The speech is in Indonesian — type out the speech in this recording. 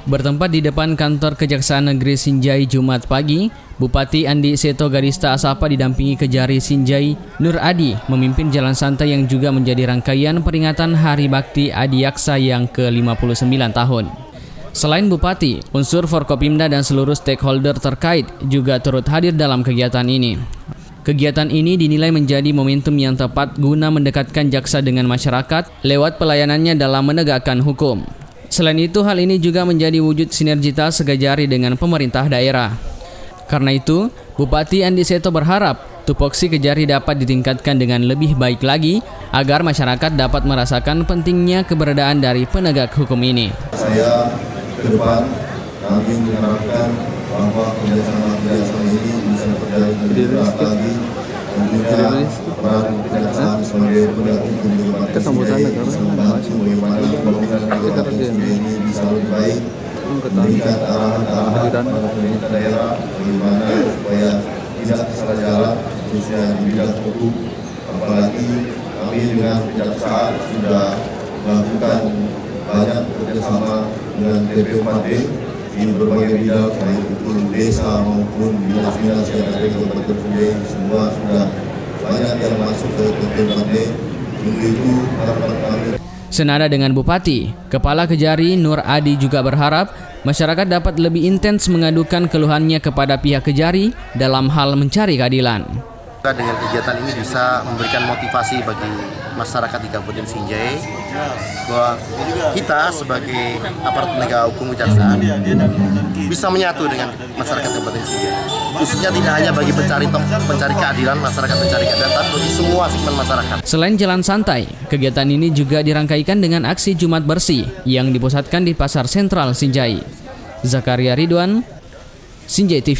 Bertempat di depan kantor Kejaksaan Negeri Sinjai Jumat pagi, Bupati Andi Seto Garista Asapa didampingi Kejari Sinjai Nur Adi memimpin jalan santai yang juga menjadi rangkaian peringatan Hari Bakti Adiaksa yang ke-59 tahun. Selain Bupati, unsur Forkopimda dan seluruh stakeholder terkait juga turut hadir dalam kegiatan ini. Kegiatan ini dinilai menjadi momentum yang tepat guna mendekatkan jaksa dengan masyarakat lewat pelayanannya dalam menegakkan hukum. Selain itu, hal ini juga menjadi wujud sinergitas Kejari dengan pemerintah daerah. Karena itu, Bupati Andi Seto berharap tupoksi Kejari dapat ditingkatkan dengan lebih baik lagi agar masyarakat dapat merasakan pentingnya keberadaan dari penegak hukum ini. Saya ke depan kami mengharapkan bahwa kerjasama ini bisa berjalan lebih baik lagi. Tentunya peran kejaksaan sebagai penegak hukum di Kabupaten Sinjai bisa membantu bagaimana pembangunan di Kabupaten Sinjai ini bisa lebih baik, memberikan arahan-arahan kepada pemerintah daerah bagaimana supaya tidak salah jalan khususnya di bidang hukum. Apalagi kami dengan kejaksaan sudah melakukan banyak kerjasama dengan TP4D di berbagai bidang, baik itu desa maupun dinas-dinas yang ada di Kabupaten Sinjai, semua sudah banyak yang masuk ke TP4D. Untuk itu harapan kami. Senada dengan Bupati, Kepala Kejari Nur Adi juga berharap masyarakat dapat lebih intens mengadukan keluhannya kepada pihak Kejari dalam hal mencari keadilan. Dengan kegiatan ini bisa memberikan motivasi bagi masyarakat di Kabupaten Sinjai bahwa kita sebagai aparat penegak hukum kejaksaan bisa menyatu dengan masyarakat Kabupaten Sinjai. Khususnya tidak hanya bagi pencari keadilan, masyarakat pencari keadilan, tapi bagi semua segmen masyarakat. Selain jalan santai, kegiatan ini juga dirangkaikan dengan aksi Jumat Bersih yang dipusatkan di Pasar Sentral Sinjai. Zakaria Ridwan, Sinjai TV.